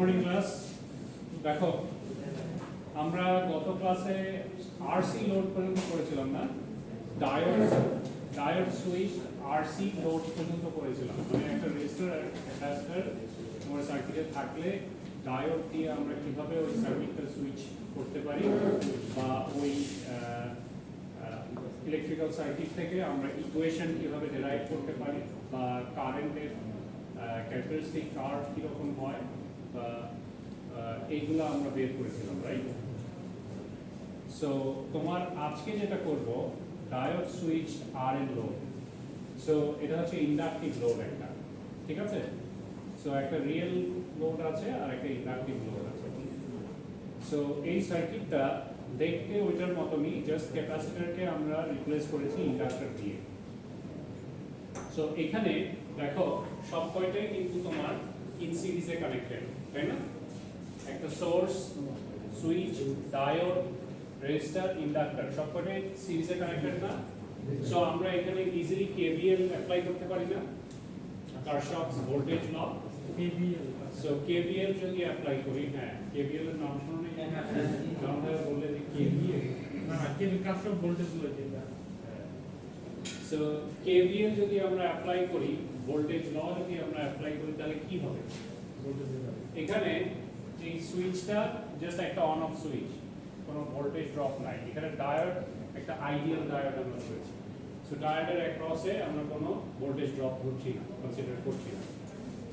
Morning class. দেখো আমরা গত ক্লাসে আরসি লোড পর্যন্ত করেছিলাম না, ডায়োড সুইচ আরসি লোড পর্যন্ত করেছিলাম। মানে একটা রেজিস্টার ক্যাপাসিটর তোমার সার্কিটে থাকলে ডায়োড দিয়ে আমরা কিভাবে ওই সার্কিটটা সুইচ করতে পারি, বা ওই ইলেকট্রিক্যাল সার্কিট থেকে আমরা ইকুয়েশন কিভাবে ডেরাইভ করতে পারি, বা কারেন্টের ক্যারেক্টারিস্টিক কার্ভ কীরকম হয়, বা এইগুলো আমরা বের করেছিলাম, রাইট? সো তোমার আজকে যেটা করব, ডায়োড সুইচ আর এন লোড। সো এটা হচ্ছে ইন্ডাকটিভ লোড একটা, ঠিক আছে? সো একটা রিয়েল লোড আছে আর একটা ইন্ডাকটিভ লোড আছে। সো এই সার্কিটটা দেখতে ওইটার মতনই, জাস্ট ক্যাপাসিটরকে আমরা রিপ্লেস করেছি ইন্ডাক্টর দিয়ে। সো এখানে দেখো সব কয়টাই কিন্তু তোমার ইন সিরিজে কানেক্টেড, তাই না? একটা source, switch, diode, register, inductor সব কয়টাই সিরিজে কানেক্টেড না? সো আমরা এখানে ইজিলি কেভিএল অ্যাপ্লাই করতে পারি না? Kirchhoff's voltage law, KVL. So KVL যদি অ্যাপ্লাই করি, হ্যাঁ কেভিএল এর নাম শুনুন, আমরা বললে যে কেভিএল না, কেভিএল কারশফ ভোল্টেজ ল যেটা। সো কেভিএল যদি আমরা অ্যাপ্লাই করি, ভোল্টেজ ল যদি আমরা অ্যাপ্লাই করি, তাহলে কি হবে? এখানে যে সুইচটা জাস্ট একটা অন অফ সুইচ, কোনো ভোল্টেজ ড্রপ নাই। এখানে ডায়োড একটা আইডিয়াল ডায়োড আমরা করেছি। সো ডায়োডের অ্যাক্রসে আমরা কোনো ভোল্টেজ ড্রপ করছি না, কনসিডার করছি না।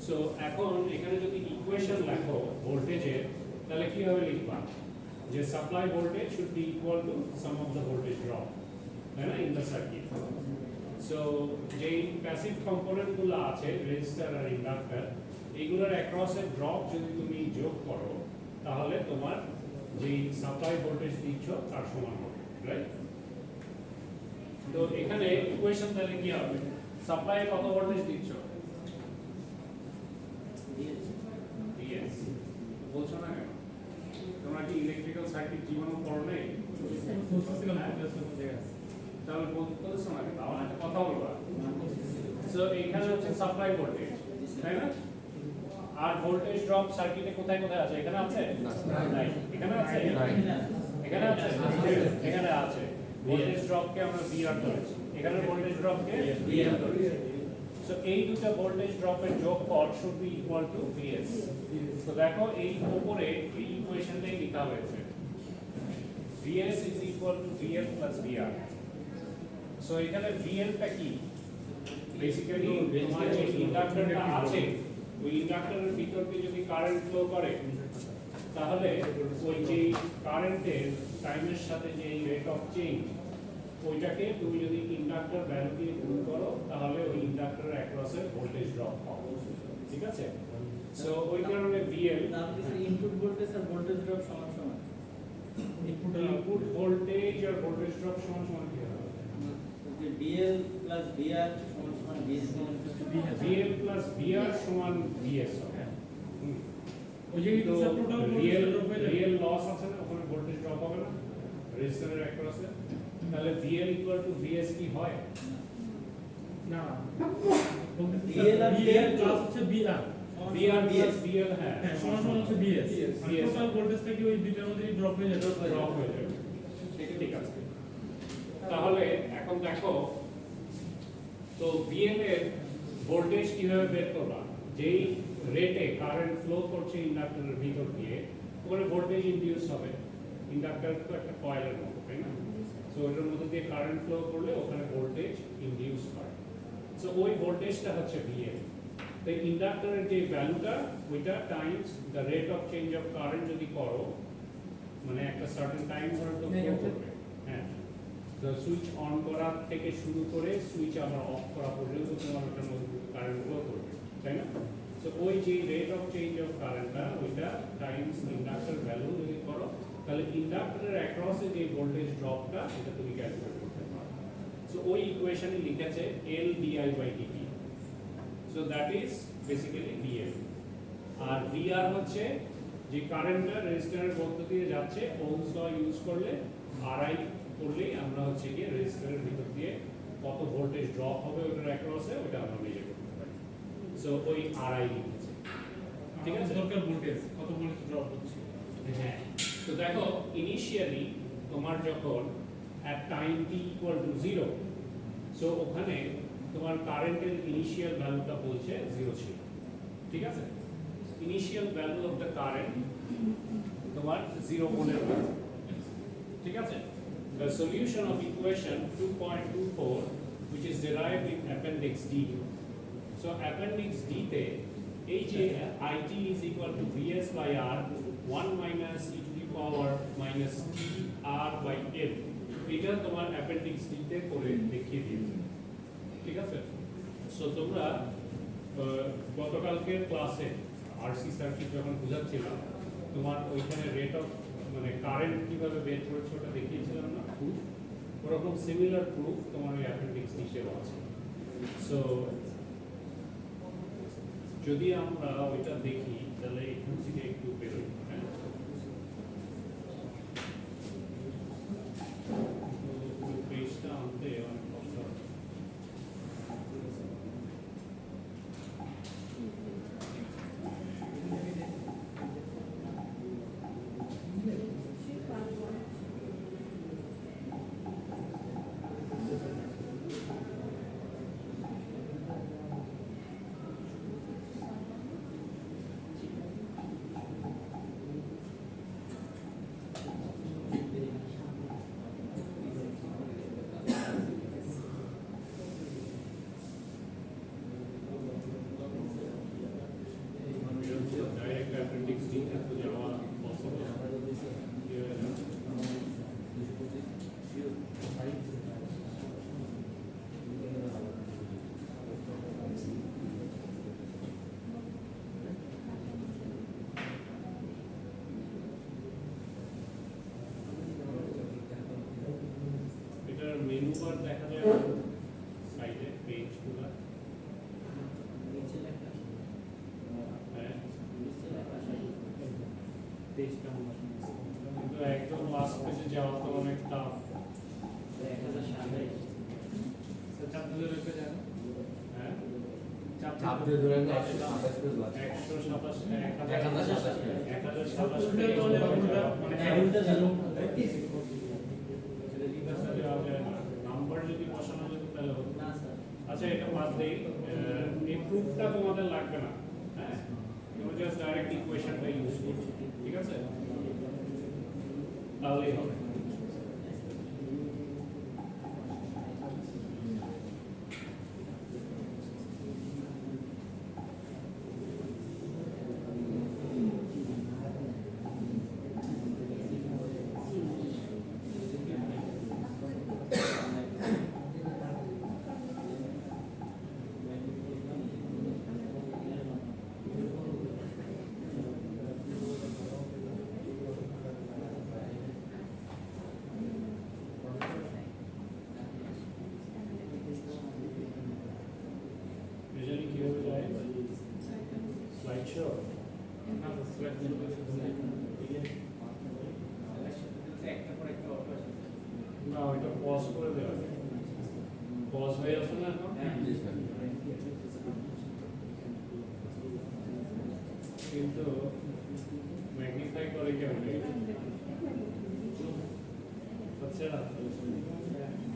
সো এখন এখানে যদি ইকুয়েশন লেখো ভোল্টেজের, তাহলে কিভাবে লিখবা? যে supply voltage should be equal to some of the voltage drop, তাই না, ইন দ্য সার্কিট। সো যেই প্যাসিভ কম্পোনেন্টগুলো আছে রেজিস্টার আর ইন্ডাক্টর, এইগুলোর অ্যাক্রসের ড্রপ যদি তুমি যোগ করো, তাহলে তোমার যেই সাপ্লাই ভোল্টেজ দিচ্ছ তার সমান হবে, রাইট? তো এখানে ইকুয়েশন তাহলে কি হবে? সাপ্লাই কত ভোল্টেজ দিচ্ছ? Vs বলছো না কেন? তোমরা কি ইলেকট্রিক্যাল সার্কিট জীবনে পড়ো নাই? তাহলে বলতেছো না কেন? আমার একটা কথা বলবা। সো এখানে হচ্ছে সাপ্লাই ভোল্টেজ, তাই না? আর ভোল্টেজ ড্রপ সার্কিটে কোথায় কোথায় আছে? এখানে আছে? নাই। এখানে আছে? এখানে আছে? এখানে আছে। ভোল্টেজ ড্রপকে আমরা VR ধরেছি, এখানে ভোল্টেজ ড্রপকে VR ধরেছি। সো এই দুটো ভোল্টেজ ড্রপের যোগফল should be equal to Vs। তো দেখো এই উপরে এই ইকুয়েশনটাই লেখা হয়েছে, Vs is equal to VL plus VR। So এখানে VL টা কি? বেসিক্যালি তোমার যে ইন্ডাক্টরটা আছে, ওই ইন্ডাক্টরের ভিতর দিয়ে যদি কারেন্ট ফ্লো করে, তাহলে ওই যে কারেন্টের টাইমের সাথে যে রেট অফ চেঞ্জ, ওইটাকে তুমি যদি ইন্ডাক্টর ভ্যালু দিয়ে গুণ করো, তাহলে ওই ইন্ডাক্টরের অ্যাক্রসে ভোল্টেজ ড্রপ হবে, ঠিক আছে? সো ওই কারণে VL ইনপুট ভোল্টেজ আর ভোল্টেজ ড্রপ সমান সমান। ইনপুট ভোল্টেজ আর ভোল্টেজ ড্রপ সমান সমান কি হবে? যে VL প্লাস VR সমান সমান VS। VL প্লাস VR সমান VS হবে। ওই যে টোটাল রিয়েল লস আছে না, ওখানে ভোল্টেজ ড্রপ হবে না রেজিস্টারের অ্যাক্রসে? তাহলে VL ইকুয়াল টু VS কি হয়? না, VL আর VR প্লাস হচ্ছে VR, VR প্লাস VL, হ্যাঁ হ্যাঁ সমান সমান হচ্ছে VS। আর VS টোটাল ভোল্টেজটা কি ওই দুইটার মধ্যে ড্রপ হয়ে যাবে? ড্রপ হয়ে যাবে, ঠিক আছে? তাহলে এখন দেখো তো VL এর ভোল্টেজ কিভাবে বের করবা? যেই রেটে কারেন্ট ফ্লো করছে ইন্ডাক্টরের ভিতর দিয়ে, ওখানে ভোল্টেজ ইনডিউস হবে। ইন্ডাক্টর তো একটা কয়েলের মতো, তাই না? সো ওটার মধ্যে দিয়ে কারেন্ট ফ্লো করলে ওখানে ভোল্টেজ ইনডিউস হয়। সো ওই ভোল্টেজটা হচ্ছে VL। তো ইন্ডাক্টরের যে ভ্যালুটা, ওইটা Times the rate of change of current যদি করো, মানে একটা সার্টেন টাইম ধরে তো ফ্লো করবে, হ্যাঁ, সুইচ অন করা থেকে শুরু করে সুইচ আবার অফ করা পর্যন্ত তোমার ওটার মধ্যে কারেন্ট ফ্লো করবে, তাই না? সো ওই যে রেট অফ চেঞ্জ অফ কারেন্টটা, ওইটা টাইমস ইন্ডাক্টর ভ্যালু যদি করো, তাহলে ইন্ডাক্টরের অ্যাক্রসে যে ভোল্টেজ ড্রপটা, এটা তুমি ক্যালকুলেট করতে পারো। সো ওই ইকুয়েশনে লিখেছে LdI/dt। So that is basically VL। আর VR হচ্ছে যে কারেন্টটা রেজিস্টারের মধ্য দিয়ে যাচ্ছে, ওহমস ল ইউজ করলে RI করলেই আমরা হচ্ছে কি রেজিস্টারের ভিতর দিয়ে কত ভোল্টেজ ড্রপ হবে ওটার অ্যাক্রসে, ওটা আমরা মেজার করতে পারি। সো ওই RI লিখেছে। ঠিক আছে? দরকার ভোল্টেজ কত ভোল্টেজ ড্রপ হচ্ছে। হ্যাঁ, তো দেখো ইনিশিয়ালি তোমার যখন at time t equal to 0, so ওখানে তোমার কারেন্টের ইনিশিয়াল ভ্যালুটা বলছে 0 ছিল, ঠিক আছে? Initial value of the current তোমার 0 বলে রয়েছে, ঠিক আছে? The solution of equation 2.24 which is derived in appendix D. So appendix D তে এই যে IT is equal to Vs by R 1 minus e to the power minus t R by L, এটা তোমার appendix D তে করে দেখিয়ে দিয়েছে, ঠিক আছে? সো তোমরা গতকালকের ক্লাসে RC সার্কিট যখন বুঝাচ্ছিলাম তোমার ওইখানে রেট অফ মানে কারেন্ট কিভাবে বের করেছে ওটা দেখিয়েছিলাম না, প্রুফ ওরকম সিমিলার প্রুফ তোমার ওই অ্যাপেন্ডিক্স নিচেও আছে। সো যদি আমরা ওইটা দেখি তাহলে এখান থেকে একটু বেরোই, হ্যাঁ? পেজটা আনতে অনেক কষ্ট হয়। ডাইরেক্ট অ্যাপেন্ডিক্স ডি তে তো যাওয়া পসিবল এটার মেনু বার দেখা যায় সাইডে পেজগুলো, হ্যাঁ? কিন্তু একদম লাস্ট পেজে যাওয়া তো অনেক টাফ, চাপ দিলে রেখে যায় না। হ্যাঁ? চাপ দিয়ে ধরে 127 পেজ আছে। 127 1027 ওটা তো হলে ওটা মানে অ্যাডমিটটা জানো নাম্বার যদি বসানো যেত তাহলে হতো। না স্যার আচ্ছা এটা বাদ দেই, এই প্রুফটা তোমাদের লাগবে না, হ্যাঁ? তোমরা জাস্ট ডাইরেক্ট ইকুয়েশনটা ইউজ করো, ঠিক আছে? তাহলেই হবে। রেজাল্ট কিভাবে যায়? Slide show? না স্লাইড দিলে একটা পর একটা অটো আছে না ওইটা পজ করে দেওয়া, পজ হয়ে আসে না এখন? হ্যাঁ জি স্যার। কিন্তু ম্যাগনিফাই করে কেমনে? হচ্ছে না,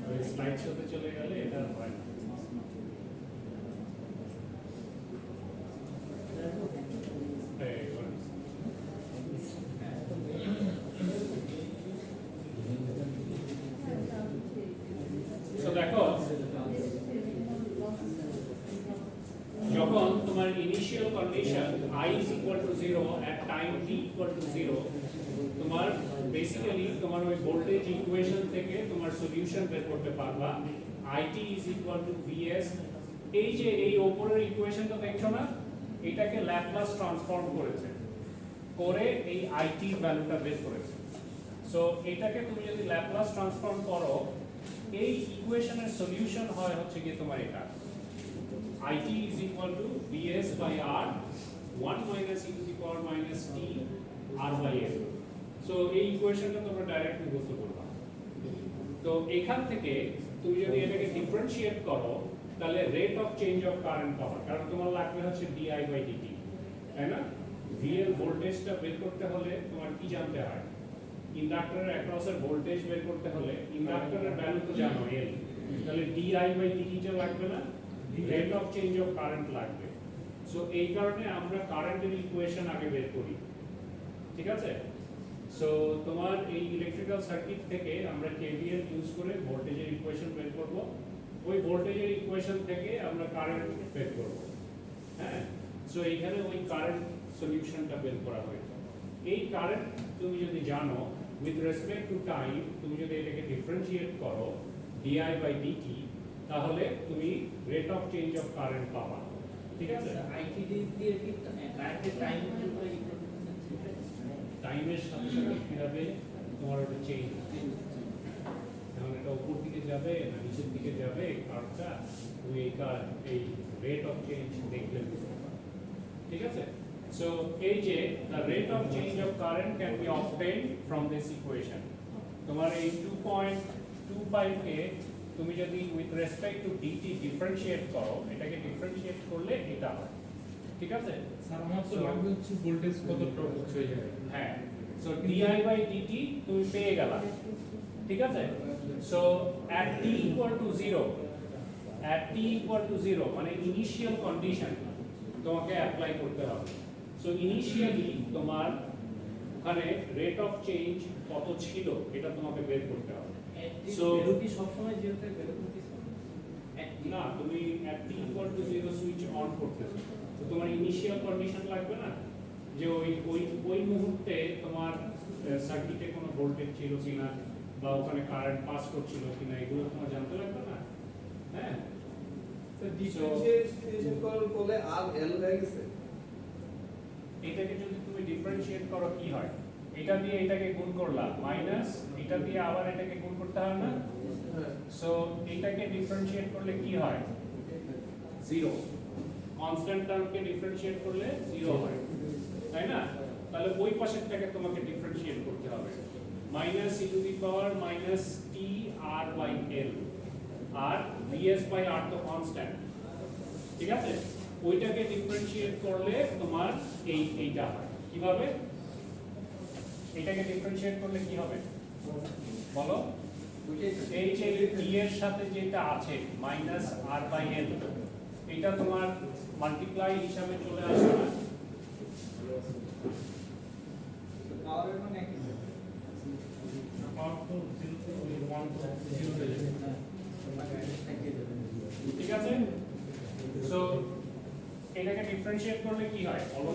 ওই স্লাইড শোতে চলে গেলে এটা আর হয় না। এই, what is- So দেখো যখন তোমার initial condition I is equal to 0 at time t equal to 0, তোমার বেসিক্যালি তোমার ওই ভোল্টেজ ইকুয়েশন থেকে তোমার সলিউশন বের করতে পারবা IT is equal to Vs। এই যে এই উপরের ইকুয়েশনটা দেখছো না, এটাকে ল্যাপ্লাস ট্রান্সফর্ম করেছে, করে এই IT ভ্যালুটা বের করেছে। সো এটাকে তুমি যদি ল্যাপ্লাস ট্রান্সফর্ম করো, এই ইকুয়েশনের সলিউশন হয় হচ্ছে কি তোমার এটা IT is equal to Vs by R 1 minus e to the power minus t R by L। So এই ইকুয়েশনটা তোমরা ডাইরেক্ট মুখস্থ করবা। তো এখান থেকে তুমি যদি এটাকে ডিফারেন্সিয়েট করো তাহলে rate of change of current পাবা, কারণ তোমার লাগবে হচ্ছে di by dt, তাই না? VL ভোল্টেজটা বের করতে হলে তোমার কি জানতে হয়? ইন্ডাক্টরের অ্যাক্রসের ভোল্টেজ বের করতে হলে ইন্ডাক্টরের ভ্যালু তো জানো L, তাহলে di/dt টা লাগবে না, rate of change of current লাগবে। সো এই কারণে আমরা কারেন্টের ইকুয়েশন আগে বের করি, ঠিক আছে? সো তোমার এই ইলেকট্রিক্যাল সার্কিট থেকে আমরা KVL ইউজ করে ভোল্টেজের ইকুয়েশন বের করব, ওই ভোল্টেজের ইকুয়েশন থেকে আমরা কারেন্ট বের করব। হ্যাঁ, সো এইখানে ওই কারেন্ট সলিউশনটা বের করা হয়েছে। এই কারেন্ট তুমি যদি জানো উইথ রেসপেক্ট টু টাইম, তুমি যদি এটাকে ডিফারেন্সিয়েট করো di/dt, তাহলে তুমি rate of change of current পাবা, ঠিক আছে? আইটিডি দিয়ে কি কারেন্টের টাইম টাইমের সাথে সাথে কি হবে, তোমার ওটা চেঞ্জ এখন এটা উপর দিকে যাবে না নিচের দিকে যাবে কার্ভটা, তুমি এই রেট অফ চেঞ্জ দেখলে বুঝতে পারবে, ঠিক আছে? সো এই যে the rate of change of current can be obtained from this equation, তোমার এই 2.25 কে তুমি যদি with respect to dt differentiate করো, এটাকে differentiate করলে এটা হয়, ঠিক আছে? স্যার আমার তো লাগবে হচ্ছে ভোল্টেজ কত ড্রপ হচ্ছে ওই জায়গায়। হ্যাঁ, সো di/dt তুমি পেয়ে গেলা, ঠিক আছে? So at t equal to 0 মানে ইনিশিয়াল কন্ডিশন তোমাকে অ্যাপ্লাই করতে হবে। সো ইনিশিয়ালি তোমার ওখানে রেট অফ চেঞ্জ কত ছিল এটা তোমাকে বের করতে হবে। সো কি সব সময় জিরো থেকে বের করতে না, তুমি at t equal to 0 switch on করতেছো, তো তোমার ইনিশিয়াল কন্ডিশন লাগবে না, যে ওই মুহূর্তে তোমার সার্কিটে কোনো ভোল্টেজ ছিল কিনা বা ওখানে কারেন্ট পাস করছিল কিনা, এগুলো তোমার জানতে লাগবে না। হ্যাঁ, ডিফারেন্সিয়েশন করার ফলে আর এল হয়ে গেছে। এটাকে যদি তুমি ডিফারেন্সিয়েট করো কি হয়, এটা দিয়ে এটাকে গুণ করলা মাইনাস এটা দিয়ে আবার এটাকে গুণ করতে হয় না? সো এটাকে ডিফারেন্সিয়েট করলে কি হয়? 0। কনস্ট্যান্ট টার্মকে ডিফারেন্সিয়েট করলে 0 হয়, তাই না? তাহলে ওই পাশেরটাকে তোমাকে ডিফারেন্সিয়েট করতে হবে, minus e to the power minus t r by l, আর vs বাই r তো কনস্ট্যান্ট, ঠিক আছে? ওইটাকে ডিফারেন্সিয়েট করলে তোমার এইটা হয়। কিভাবে এটাকে ডিফারেন্সিয়েট করলে কি হবে বলো? এই যে t এর সাথে যেটা আছে মাইনাস r বাই l, এটা তোমার মাল্টিপ্লাই হিসাবে চলে আসবে না? পাওয়ারের মানে একই পাওয়ার তো 0 থেকে 1 to 0 হয়ে যাবে। ঠিক আছে? সো এটাকে ডিফারেন্সিয়েট করলে কি হয় বলো?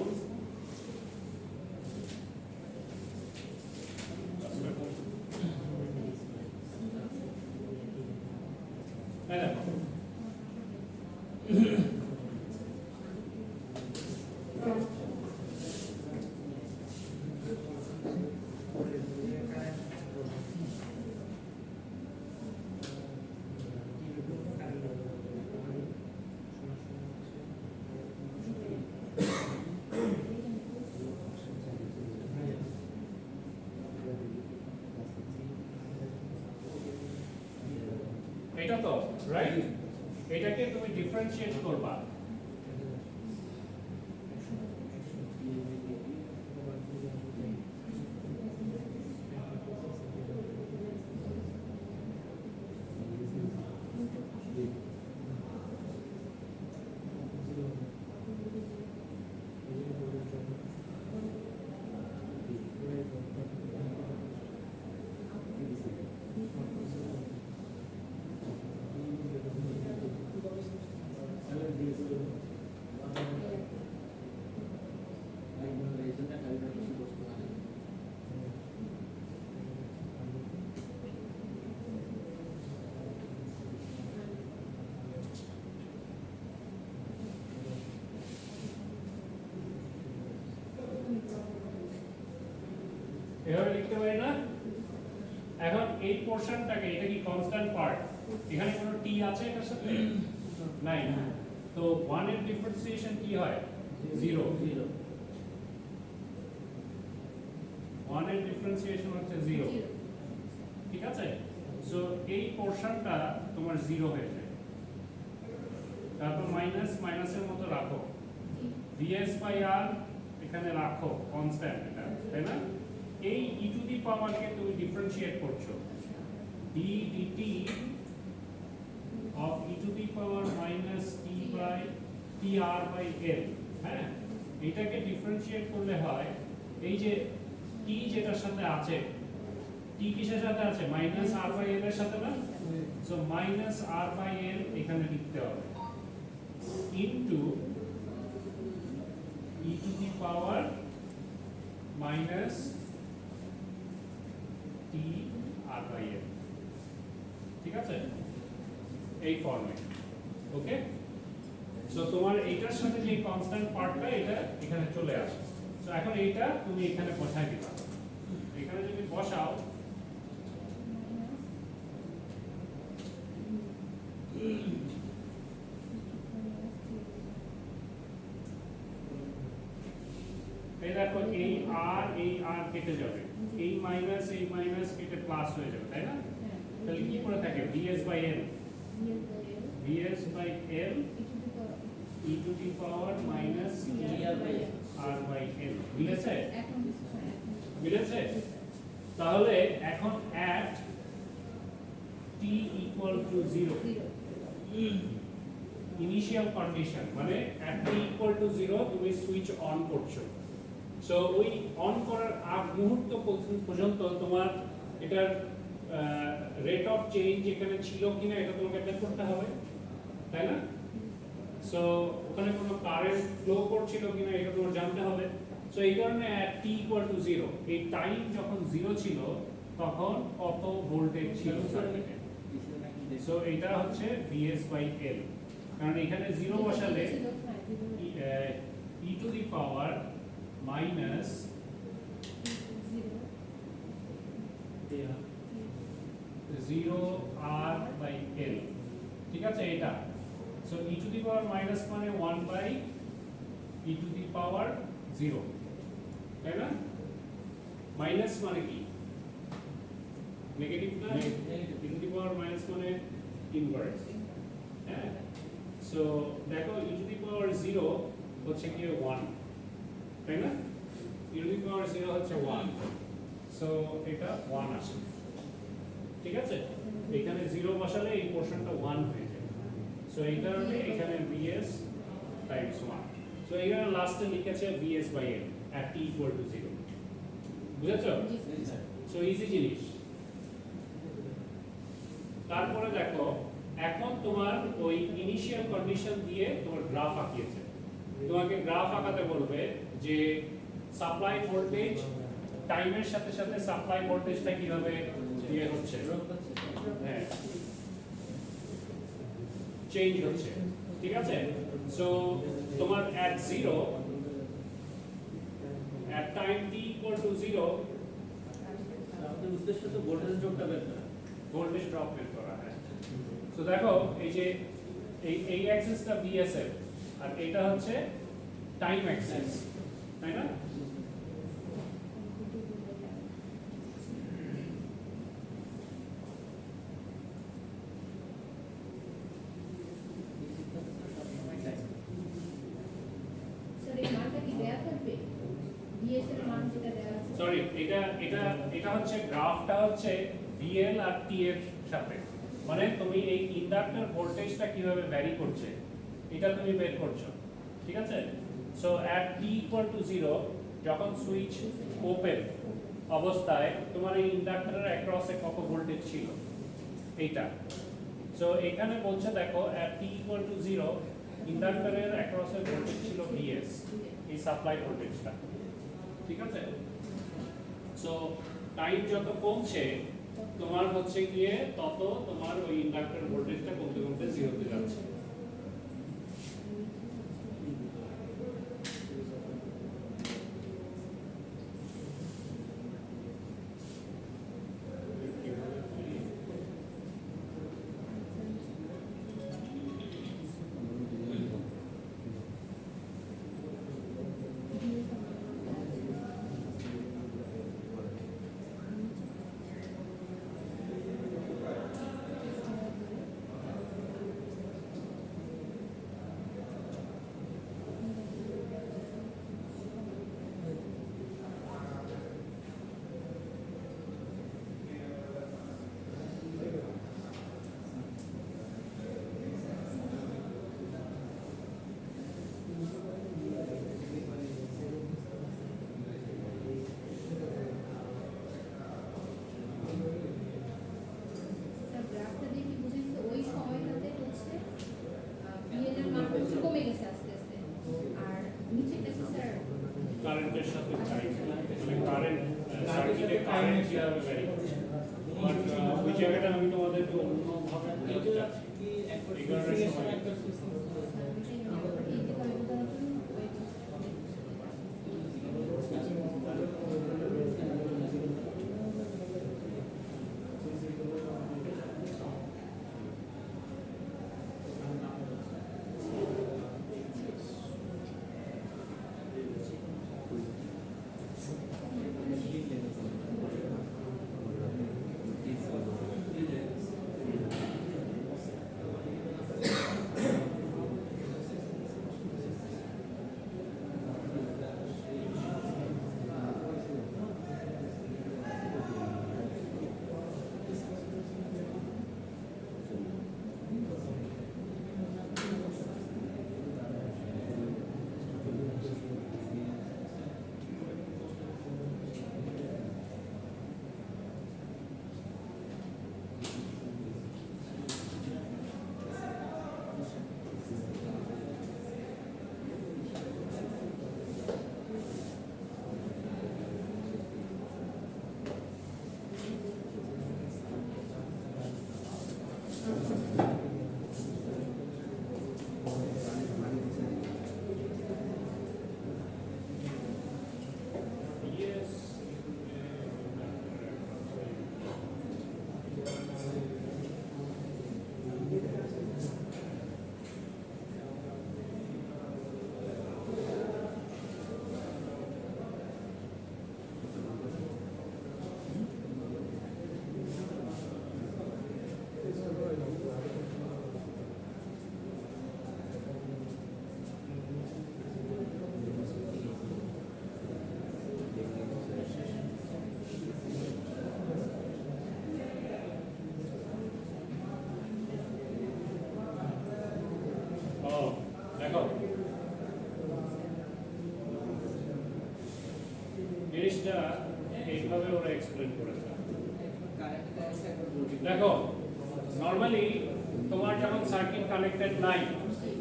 এটা তো রাইট, এটাকে তুমি ডিফারেন্সিয়েট করবা, এভাবে লিখতে পারি না? এখন এই পোরশনটাকে, এটা কি কনস্ট্যান্ট পার্ট, এখানে কোনো টি আছে এটার সাথে? নাই। তো 1 এর ডিফারেন্সিয়েশন কি হয়? 0। 1 এর ডিফারেন্সিয়েশন হচ্ছে 0, ঠিক আছে? সো এই পোরশনটা তোমার 0 হয়ে যায়, তারপর মাইনাস মাইনাসের মতো রাখো, vs বাই r এখানে রাখো কনস্ট্যান্ট এটা, তাই না? এই ই টু দি পাওয়ারকে তুমি ডিফারেন্সিয়েট করছো, D DT of E to the power minus T by T R by L. হ্যাঁ, এটাকে ডিফারেন্সিয়েট করলে হয় এই যে টি যেটার সাথে আছে, টি কিসের সাথে আছে? মাইনাস আর বাই এল এর সাথে না? So minus R by L এখানে লিখতে হবে into E to the power minus T R by L. ঠিক আছে, এই ফর্মে। ওকে, সো তোমার এইটার সাথে যে কনস্ট্যান্ট পার্টটা এটা এখানে চলে আসে। সো এখন এইটা তুমি এখানে বসাই দিবা। এখানে যদি বসাও এই দেখো এই আর কেটে যাবে, এই মাইনাস কেটে প্লাস হয়ে যাবে, তাই না? তাহলে কি করে থাকে? vs by l, vs by l e to the power minus r by l। মিলেছে? মিলেছে? তাহলে এখন at t equal to 0 initial condition মানে at t equal to 0 তুমি সুইচ অন করছো। সো ওই অন করার আগ মুহূর্ত পর্যন্ত তোমার এটার রেট অফ চেঞ্জ এখানে ছিল কিনা এটা তোমাকে বের করতে হবে, তাই না? সো ওখানে কোনো কারেন্ট ফ্লো করছিল কিনা এটা তোমার জানতে হবে। সো এই কারণে at t equal to 0 এই টাইম যখন 0 ছিল তখন কত ভোল্টেজ ছিল সার্কিটে। সো এটা হচ্ছে vs বাই l, কারণ এখানে 0 বসালে e to the power minus 0 r by l। ঠিক আছে, এটা so e to the power minus মানে 1 by e to the power 0, তাই না? মাইনাস মানে কি? নেগেটিভ না? e to the power minus মানে ইনভার্স। হ্যাঁ, সো দেখো e টু দি পাওয়ার 0 হচ্ছে কি 1, তাই না? e টু দি পাওয়ার 0 হচ্ছে 1, সো এটা 1 আসে। ঠিক আছে, এখানে 0 বসালে এই পোরশনটা 1 হয়ে যাবে। সো এই কারণে এখানে vs টাইমস 1। সো এখানে লাস্টে লিখেছে vs by l at t equal to 0। বুঝেছো? সো ইজি জিনিস। তারপরে দেখো এখন তোমার ওই ইনিশিয়াল কন্ডিশন দিয়ে তোমার গ্রাফ আঁকিয়েছে। তোমাকে গ্রাফ আঁকাতে বলবে যে সাপ্লাই ভোল্টেজ টাইমের সাথে সাথে সাপ্লাই ভোল্টেজটা কিভাবে ইয়ে হচ্ছে, হ্যাঁ চেঞ্জ হচ্ছে। ঠিক আছে, সো তোমার at 0 at time t equal to 0 আমাদের উদ্দেশ্য তো ভোল্টেজ ড্রপটা বের করা, ভোল্টেজ ড্রপ বের করা। হ্যাঁ, সো দেখো এই যে এই অ্যাক্সিসটা vsf আর এটা হচ্ছে টাইম অ্যাক্সিস, তাই না? সরি, এটা হচ্ছে গ্রাফটা হচ্ছে VL আর T এর সাথে, মানে তুমি এই ইন্ডাক্টর ভোল্টেজটা কিভাবে ভ্যারি করছে এটা তুমি বের করছো। ঠিক আছে, so at t equal to 0 যখন সুইচ ওপেন অবস্থায় তোমার এই ইন্ডাক্টরের অ্যাক্রসে কত ভোল্টেজ ছিল এইটা। সো এখানে বলছে দেখো at t equal to 0 ইন্ডাক্টরের অ্যাক্রসে ভোল্টেজ ছিল VS, এই সাপ্লাই ভোল্টেজটা। ঠিক আছে, সো টাইম যত কমছে তোমার হচ্ছে গিয়ে তত তোমার ওই ইন্ডাক্টর ভোল্টেজটা কমতে কমতে 0 তে যাচ্ছে। কারেন্টের সাথে টাইম মানে কারেন্ট সার্কিটে কারেন্ট কিভাবে ভ্যারি করছে বাট ওই জায়গাটা আমি তোমাদেরকে অন্যভাবে বোঝাতে চাচ্ছি কি একবার এই কারণে ফিক্সিং এর সময় সময় একবার ফিক্সিং Yes. ও দেখো জিনিসটা এইভাবে ওরা এক্সপ্লেন করেছে দেখো নরমালি তোমার যখন সার্কিট কানেক্টেড নাই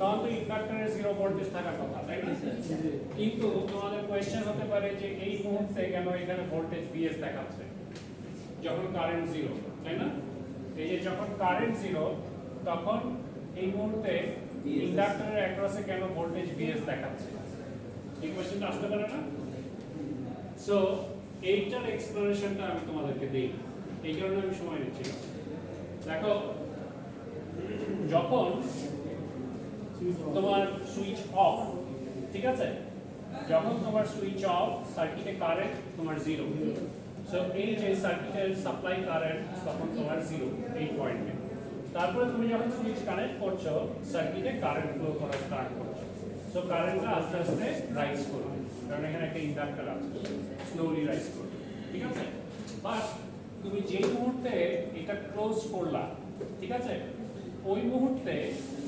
তখন তো ইন্ডাক্টরের 0 ভোল্টেজ থাকার কথা তাই না কিন্তু তোমাদের কোশ্চেন হতে পারে যে এই মুহূর্তে কেন এখানে ভোল্টেজ VS দেখাচ্ছে যখন কারেন্ট 0 তাই না এই যে যখন কারেন্ট 0 তখন এই মুহূর্তে ইন্ডাক্টরের অ্যাক্রসে কেন ভোল্টেজ VS দেখাচ্ছে এই কোশ্চেনটা আসতে পারে না সো এইটার এক্সপ্লেনেশনটা আমি তোমাদেরকে দেই এই কারণে আমি সময় নিচ্ছি না। দেখো যখন তোমার সুইচ অফ ঠিক আছে যখন তোমার সুইচ অফ সার্কিটে কারেন্ট তোমার 0 সো এই যে সার্কিটের সাপ্লাই কারেন্ট তখন তোমার 0 এই পয়েন্টে তারপরে তুমি যখন সুইচ কানেক্ট করছো সার্কিটে কারেন্ট ফ্লো করা স্টার্ট করছো সো কারেন্টটা আস্তে আস্তে রাইজ করবে কারণ এখানে একটা ইন্ডাক্টর আছে স্লোলি রাইজ করবে ঠিক আছে বাট তুমি যে মুহূর্তে এটা ক্লোজ করলা ঠিক আছে ওই মুহূর্তে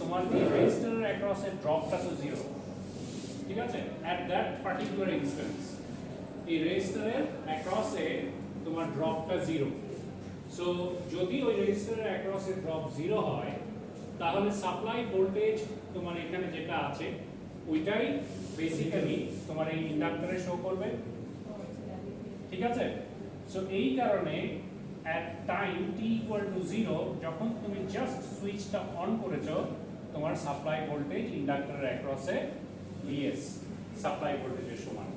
তোমার এই রেজিস্টরের অ্যাক্রসে ড্রপটা তো 0 ঠিক আছে এট দ্যাট পার্টিকুলার ইনস্ট্যান্স এই রেজিস্টরের অ্যাক্রসে তোমার ড্রপটা 0 সো যদি ওই রেজিস্টরের অ্যাক্রসে ড্রপ 0 হয় তাহলে সাপ্লাই ভোল্টেজ তোমার এখানে যেটা আছে ওইটাই বেসিক্যালি তোমার এই ইন্ডাক্টরে শো করবে ঠিক আছে সো এই কারণে at time t equal to 0 যখন তুমি জাস্ট সুইচটা অন করেছো তোমার সাপ্লাই ভোল্টেজ ইন্ডাক্টরের অ্যাক্রসে VS সাপ্লাই ভোল্টেজের সমান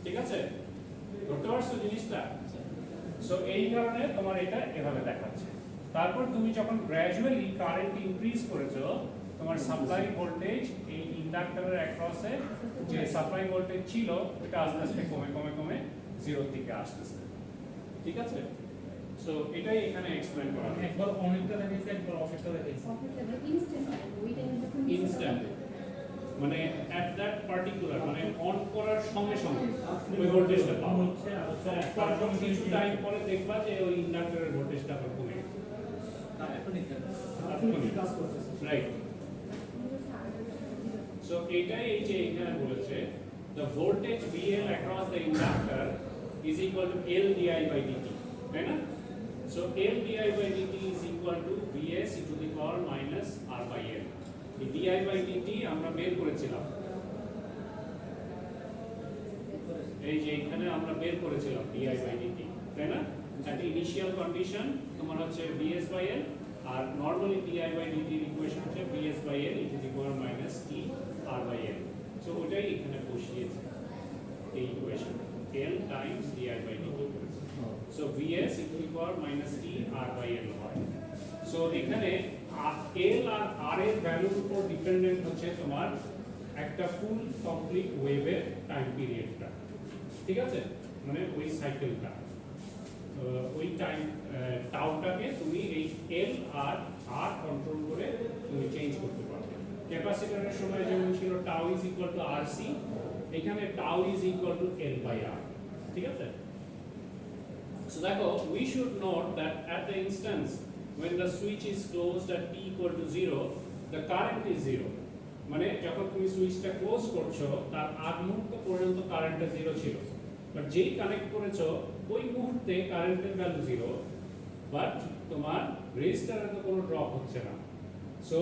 ঠিক আছে ধরতে পারছো জিনিসটা সো এই কারণে তোমার এটা এভাবে দেখাচ্ছে তারপর তুমি যখন গ্র্যাজুয়ালি কারেন্ট ইনক্রিজ করেছো তোমার সাপ্লাই ভোল্টেজ এই ইন্ডাক্টরের অ্যাক্রসে যে সাপ্লাই ভোল্টেজ ছিল এটা আস্তে আস্তে কমে কমে কমে 0 থেকে আসতেছে ঠিক আছে সো এটাই এখানে এক্সপ্লেইন করা হয়েছে একবার অনেকটা দেখাইছে একবার অফেরটা দেখাইছে ইনস্ট্যান্ট মানে এট দ্যাট পার্টিকুলার মানে অন করার সঙ্গে সঙ্গে ওই ভোল্টেজটা পাবো তারপর কিছু টাইম পরে দেখবা যে ওই ইন্ডাক্টরের ভোল্টেজটা আবার কমে গেছে রাইট সো এটাই এই যে এখানে বলেছে the voltage VL across the inductor is equal to L di by dt তাই না so L di by dt is equal to Vs e to the power minus R by L এই di by dt আমরা বের করেছিলাম এই যে এখানে আমরা বের করেছিলাম di বাই dt, তাই না? একটা ইনিশিয়াল কন্ডিশন তোমার হচ্ছে vs বাই l, আর নরমালি di বাই dt এর ইকুয়েশন হচ্ছে vs by l e to the power minus t r by l। So ওটাই এখানে বসিয়েছে এই equation, l times di by dt। So vs e to the power minus t r by l হয়। So এখানে l আর r এর ভ্যালুর উপর ডিপেন্ডেন্ট হচ্ছে তোমার একটা ফুল কমপ্লিট ওয়েভের টাইম পিরিয়ডটা, ঠিক আছে? মানে ওই সাইকেলটা, ওই টাইম টাউটাকে তুমি এই এল আর আর কন্ট্রোল করে তুমি চেঞ্জ করতে পারবে। ক্যাপাসিটরের সময় যেমন ছিল tau is equal to R C, এখানে tau is equal to L by R, ঠিক আছে? So দেখো, we should note that at the instance when the switch is closed at t equal to 0, the current is 0. মানে যখন তুমি সুইচটা close করছো তার আগ মুহূর্ত পর্যন্ত কারেন্টটা 0 ছিল, বাট যেই কানেক্ট করেছো ওই মুহূর্তে কারেন্টের ভ্যালু 0, বাট তোমার রেজিস্টারে তো কোনো ড্রপ হচ্ছে না। সো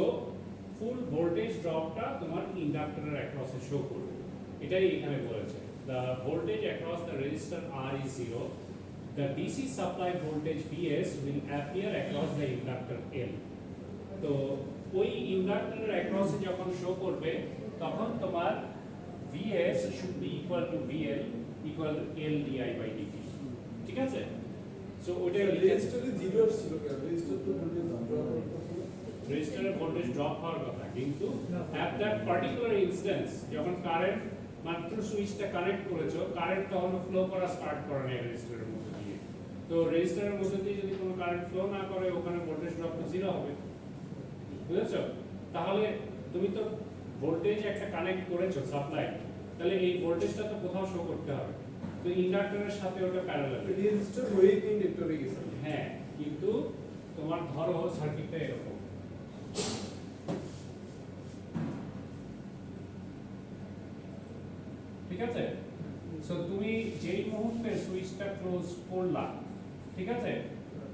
ফুল ভোল্টেজ ড্রপটা তোমার ইন্ডাক্টরের অ্যাক্রসে শো করবে, এটাই এখানে বলেছে। The voltage across the resistor R is 0. The DC supply voltage Vs will appear across the inductor L. তো ওই ইন্ডাক্টরের অ্যাক্রসে যখন শো করবে তখন তোমার Vs should be equal to VL equal to L di by dt, ঠিক আছে? So ওইটা রেজিস্টারে জিরো ছিল কেন? রেজিস্টার তো ভোল্টেজ ড্রপ রেজিস্টারের ভোল্টেজ ড্রপ হওয়ার কথা, কিন্তু at that particular instance যখন কারেন্ট মাত্র সুইচটা কানেক্ট করেছো, কারেন্ট তখন ফ্লো করা স্টার্ট করে না রেজিস্টারের মধ্যে দিয়ে। তো রেজিস্টারের মধ্যে দিয়ে যদি কোনো কারেন্ট ফ্লো না করে, ওখানে ভোল্টেজ ড্রপ তো 0 হবে, বুঝেছো? তাহলে তুমি তো ভোল্টেজ একটা কানেক্ট করেছো সাপ্লাই, তাহলে এই ভোল্টেজটা তো কোথাও শো করতে হবে, তো ইন্ডাক্টরের সাথে ওটা প্যারালাল। রেজিস্টার হয়ে কি ইন্ডাক্টরে গেছে? হ্যাঁ, কিন্তু তোমার ধরো সার্কিটটা এরকম, ঠিক আছে? সো তুমি যেই মুহূর্তে সুইচটা ক্লোজ করলা, ঠিক আছে,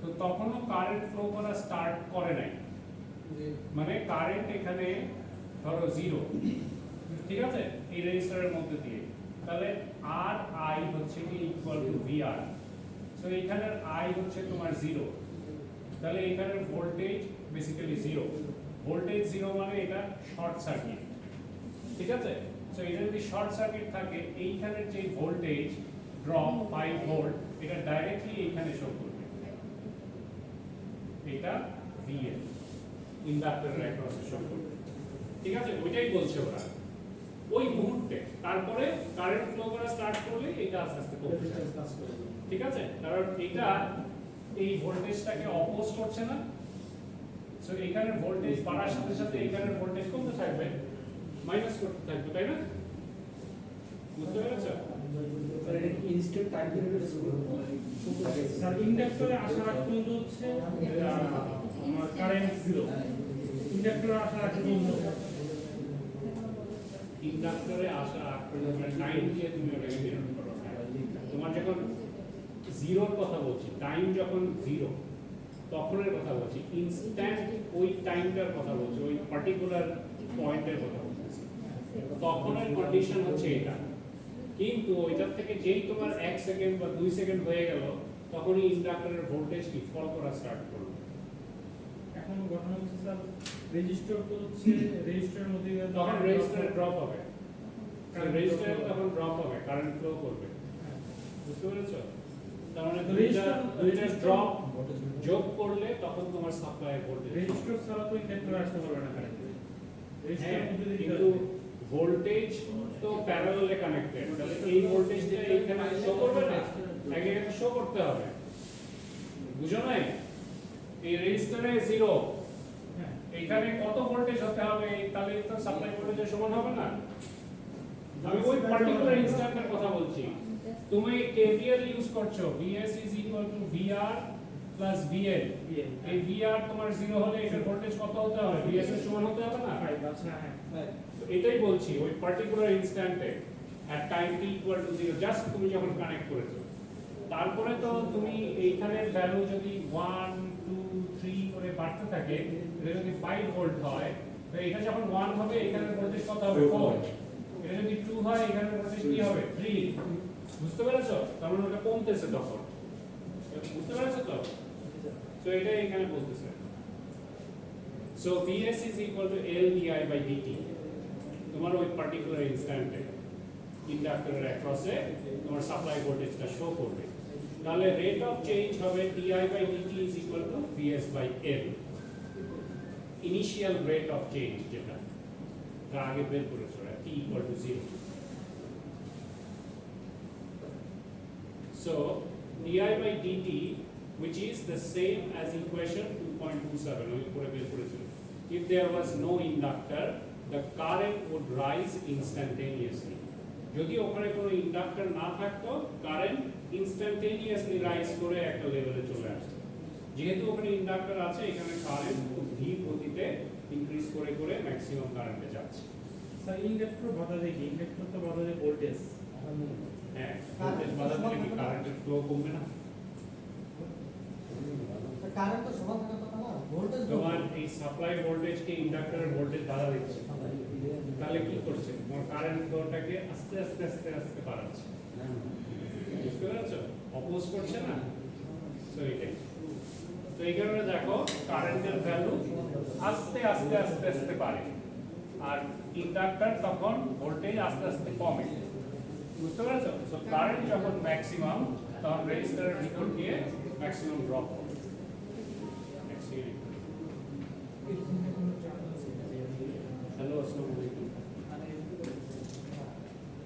তো তখনও কারেন্ট ফ্লো করা স্টার্ট করে নাই, মানে কারেন্ট এখানে ধরো 0, ঠিক আছে, এই রেজিস্টারের মধ্যে দিয়ে, তাহলে আর আই হচ্ছে কি ইকুয়াল টু ভিআর। সো এখানের আই হচ্ছে তোমার 0, তাহলে এখানের ভোল্টেজ বেসিক্যালি 0। ভোল্টেজ 0 মানে এটা শর্ট সার্কিট, ঠিক আছে? সো এটা যদি শর্ট সার্কিট থাকে, এইখানের যে ভোল্টেজ ড্রপ 5 ভোল্ট, এটা ডাইরেক্টলি এইখানে শো করবে, এটা VL ইন্ডাক্টরের অ্যাক্রসে শো করবে, ঠিক আছে? ওইটাই বলছে ওরা ওই মুহূর্তে। তারপরে কারেন্ট ফ্লো করা স্টার্ট করলে এটা আস্তে আস্তে কমতে যাবে, ঠিক আছে? কারণ এটা এই ভোল্টেজটাকে অপোজ করছে না। সো এখানের ভোল্টেজ বাড়ার সাথে সাথে এখানের ভোল্টেজ কমতে থাকবে, মাইনাস করতে থাকবে, তাই না? বুঝতে পেরেছো? ইনস্ট্যান্ট টাইম পিরিয়ড স্যার ইন্ডাক্টরে আসার আগ পর্যন্ত হচ্ছে আমার কারেন্ট 0, ইন্ডাক্টরে আসার আগ পর্যন্ত ইন্ডাক্টরে আসা আগ পর্যন্ত টাইম দিয়ে তুমি ওটাকে বের করো। তোমার যখন 0 এর কথা বলছি, টাইম যখন 0 তখনের কথা বলছি, ইনস্ট্যান্ট ওই টাইমটার কথা বলছি, ওই পার্টিকুলার পয়েন্টের কথা বলছি, তখনের কন্ডিশন হচ্ছে এটা। কিন্তু ওইটার থেকে যেই তোমার 1 সেকেন্ড বা 2 সেকেন্ড হয়ে গেল, তখনই ইন্ডাক্টরের ভোল্টেজ কি ফল করা স্টার্ট করবে। এখন ঘটনা হচ্ছে স্যার রেজিস্টার তো হচ্ছে রেজিস্টারের মধ্যে তখন রেজিস্টারে ড্রপ হবে, রেজিস্টারে তখন ড্রপ হবে, কারেন্ট ফ্লো করবে, বুঝতে পেরেছো? তার মানে দুইটা ড্রপ যোগ করলে তখন তোমার সাপ্লাই ভোল্টেজ। রেজিস্টার ছাড়া তো ইন্ডাক্টরে আসতে পারবে না কারেন্ট, হ্যাঁ, রেজিস্টারের মধ্যে দিয়ে কিন্তু ভোল্টেজ তো প্যারালালে কানেক্টেড, তাহলে এই ভোল্টেজটা এইখানে শো করবে না, আগে এটা শো করতে হবে, বুঝো নাই? এই রেজিস্টারে 0, এইখানে কত ভোল্টেজ হতে হবে, তাহলে তো সাপ্লাই ভোল্টেজের সমান হবে না। আমি ওই পার্টিকুলার ইনস্ট্যান্টের কথা বলছি। তুমি কেভিএল ইউজ করছো, Vs is equal to VR plus VL। এই VR তোমার 0 হলে এটার ভোল্টেজ কত হতে হবে? Vs এর সমান হতে হবে না? হ্যাঁ, তো এটাই বলছি, ওই পার্টিকুলার ইনস্ট্যান্টে at time t equal to 0 just তুমি যখন কানেক্ট করেছো, তারপরে তো তুমি এইখানের ভ্যালু যদি 1 2 3 করে বাড়তে থাকে, এটা যদি 5 ভোল্ট হয়, তো এটা যখন 1 হবে এখানের ভোল্টেজ কত হবে? 4। এটা যদি 2 হয় এখানের ভোল্টেজ কি হবে? 3। বুঝতে পেরেছো? তার মানে ওটা কমতেছে তখন, বুঝতে পেরেছো তো? সো এটা এখানে বলতেছে। So Vs is equal to L di by dt, তোমার ওই পার্টিকুলার ইনস্ট্যান্টে ইন্ডাক্টরের অ্যাক্রসে তোমার সাপ্লাই ভোল্টেজটা শো করবে। তাহলে রেট অফ চেঞ্জ হবে di by dt is equal to Vs by L, initial rate of change যেটা আগে বের করেছো t equal to 0. So di by dt, which is the same as equation 2.27, we put a if there was no inductor, the current would rise instantaneously. যদি ওখানে কোনো inductor না থাকতো, current instantaneously rise করে একটা লেভেলে চলে আসতো। যেহেতু ওখানে ইন্ডাক্টর আছে, এখানে কারেন্ট খুব ধীর গতিতে ইনক্রিজ করে করে ম্যাক্সিমাম কারেন্টে যাচ্ছে। স্যার ইন্ডাক্টর বাধা দেয় কি? ইন্ডাক্টর তো বাধা দেয় ভোল্টেজ। হ্যাঁ, ভোল্টেজ বাধা দিলে কি কারেন্টের ফ্লো কমবে না? কারেন্ট তো সমান থাকার কথা না, ভোল্টেজ তোমার এই সাপ্লাই ভোল্টেজকে ইন্ডাক্টরের ভোল্টেজ বাধা দিচ্ছে, তাহলে কি করছে? তোমার কারেন্ট ফ্লোটাকে আস্তে আস্তে আস্তে আস্তে বাড়াচ্ছে, বুঝতে পেরেছো? অপোজ করছে না। তো এটাই, তো এই কারণে দেখো কারেন্টের ভ্যালু আস্তে আস্তে আস্তে আস্তে বাড়ে, আর ইন্ডাক্টর তখন ভোল্টেজ আস্তে আস্তে কমে, বুঝতে পেরেছো? সো কারেন্ট যখন ম্যাক্সিমাম, তখন রেজিস্টারের ভিতর দিয়ে ম্যাক্সিমাম ড্রপ হবে। হ্যালো, আসসালামু আলাইকুম।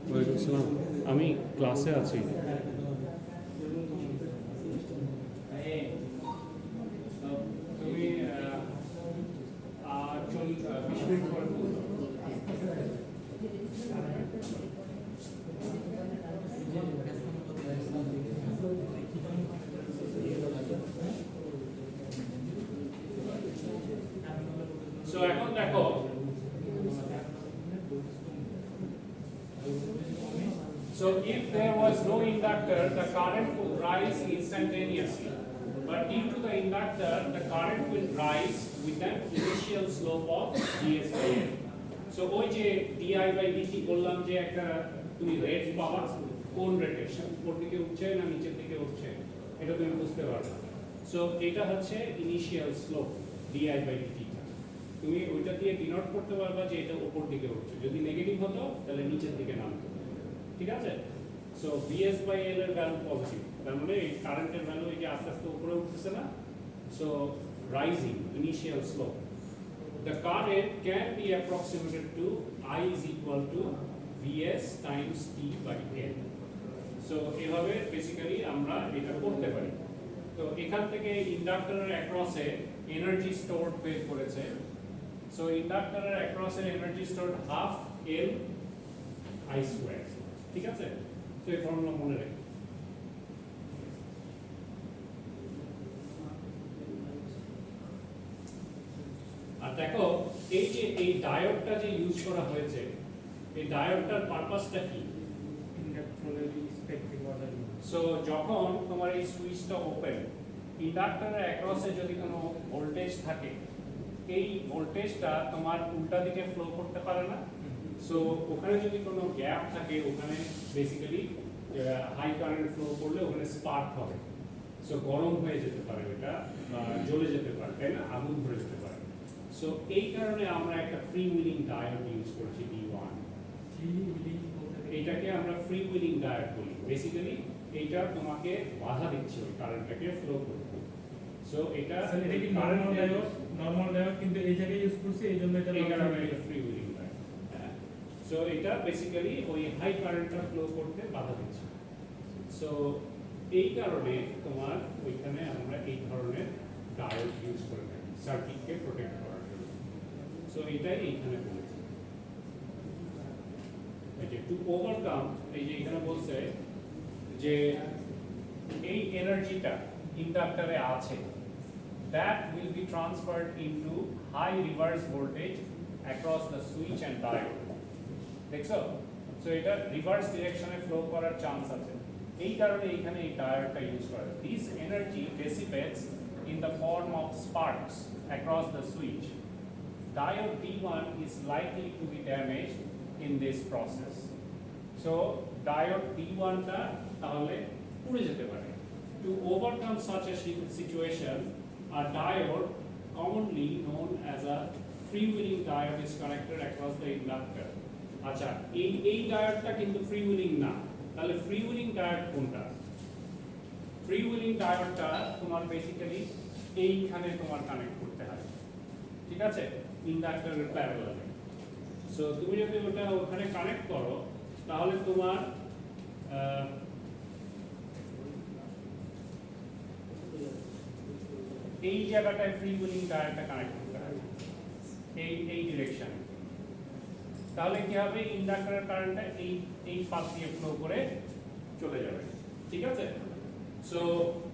ওয়ালাইকুম আসসালাম, আমি ক্লাসে আছি। তুমি 20 মিনিট পরে বলছো। So এখন দেখো, so if there was no inductor, the current would rise instantaneously, but due to the inductor, the current will rise with an initial slope of ds by L. So ওই যে di by dt বললাম যে একটা তুমি rate পাবা, কোন রেটে উপর দিকে উঠছে না নিচের দিকে উঠছে, এটা তুমি বুঝতে পারবে। সো এটা হচ্ছে initial slope di by dt, তুমি ওইটা দিয়ে ডিনোট করতে পারবা যে এটা উপর দিকে উঠছে। যদি নেগেটিভ হতো তাহলে নিচের দিকে নামতো, ঠিক আছে? সো Vs by L এর ভ্যালু পজিটিভ, তার মানে এই কারেন্টের ভ্যালু এই যে আস্তে আস্তে উপরে উঠতেছে না, so rising initial slope. The current can be approximated to I is equal to Vs times T by L. So এভাবে বেসিক্যালি আমরা এটা করতে পারি। তো এখান থেকে ইন্ডাক্টরের অ্যাক্রসে এনার্জি স্টোরড বের করেছে। So ইন্ডাক্টরের অ্যাক্রসের energy stored half L I square, ঠিক আছে? তো এই ফর্মুলা মনে রাখো। আর দেখো এই যে এই ডায়োডটা যে ইউজ করা হয়েছে, এই ডায়োডটার পারপাসটা কি? ইন্ডাক্টরের রেসপেক্টিভ অর্ডার। সো যখন তোমার এই সুইচটা ওপেন, ইন্ডাক্টরের অ্যাক্রসে যদি কোনো ভোল্টেজ থাকে, এই ভোল্টেজটা তোমার উল্টা দিকে ফ্লো করতে পারে না। সো ওখানে যদি কোনো গ্যাপ থাকে, ওখানে বেসিক্যালি হাই কারেন্ট ফ্লো করলে ওখানে স্পার্ক হবে। সো গরম হয়ে যেতে পারে, এটা জ্বলে যেতে পারে, তাই না? আগুন ধরে যেতে পারে। সো এই কারণে আমরা একটা ফ্রি উইলিং ডায়োড ইউজ করছি D1। এইটাকে আমরা ফ্রি উইলিং ডায়োড বলি। বেসিক্যালি এইটা তোমাকে বাধা দিচ্ছে ওই কারেন্টটাকে ফ্লো করতে। সো এটা এটা কি নরমাল ডায়োড? নরমাল ডায়োড, কিন্তু এই জায়গায় ইউজ করছি, এই জন্য এটা এই কারণে এটা ফ্রি উইলিং ডায়োড। সো এটা বেসিক্যালি ওই হাই কারেন্টটা ফ্লো করতে বাধা দিচ্ছে। সো এই কারণে তোমার ওইখানে আমরা এই ধরনের ডায়োড ইউজ করে থাকি সার্কিটকে প্রোটেক্ট করার জন্য। সো এটাই এইখানে বলেছি, এই যে টু ওভারকাম, এই যে এখানে বলছে যে এই এনার্জিটা ইন্ডাক্টরে আছে, that will be transferred into high reverse voltage across the switch and diode. দেখছো? সো এটা রিভার্স ডিরেকশনে ফ্লো করার চান্স আছে, এই কারণে এখানে এই ডায়োডটা ইউজ করা। This energy dissipates in the form of sparks across the switch. Diode D1 is likely to be damaged in this process. So diode D1 টা তাহলে পুড়ে যেতে পারে। To overcome such a situation, a diode commonly known as a freewheeling diode is connected across the inductor. আচ্ছা, এই ডায়োডটা কিন্তু ফ্রিউইলিং না, তাহলে ফ্রিউইলিং ডায়োড কোনটা? ফ্রিউইলিং ডায়োডটা তোমার বেসিক্যালি এইখানে তোমার কানেক্ট করতে হয়, ঠিক আছে, ইন্ডাক্টরের প্যারালালে। সো তুমি যদি ওটা ওখানে কানেক্ট করো তাহলে তোমার এই জায়গাটায় ফ্রিউইলিং ডায়োডটা কানেক্ট করতে হয়, এই ডিরেকশনে। তাহলে কি হবে, ইন্ডাক্টরের কারেন্টটা এই পাথ দিয়ে ফ্লো করে চলে যাবে, ঠিক আছে। সো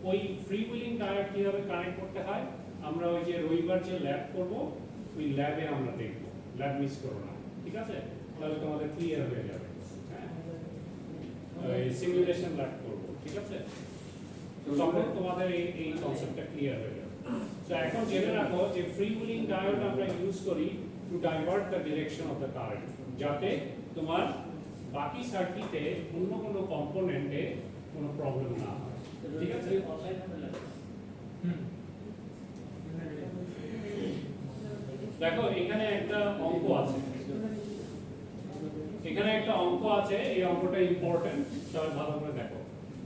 ওই ফ্রিউইলিং ডায়োড কিভাবে কানেক্ট করতে হয় আমরা ওই যে রবিবার যে ল্যাব করব ওই ল্যাবে আমরা দেখব, ল্যাব মিস করো না, ঠিক আছে, তাহলে তোমাদের ক্লিয়ার হয়ে যাবে। হ্যাঁ, এই সিমুলেশন ল্যাব করব, ঠিক আছে, তখন তোমাদের এই কনসেপ্টটা ক্লিয়ার হয়ে যাবে। সো এখন জেনে রাখো যে ফ্রিউইলিং ডায়োড আমরা ইউজ করি to divert the direction of the current, যাতে তোমার বাকি সার্কিটে অন্য কোনো কম্পোনেন্টে কোনো প্রবলেম না হয়, ঠিক আছে। দেখো এখানে একটা অঙ্ক আছে, এখানে একটা অঙ্ক আছে, এই অঙ্কটা ইম্পর্টেন্ট, সবাই ভালো করে দেখো।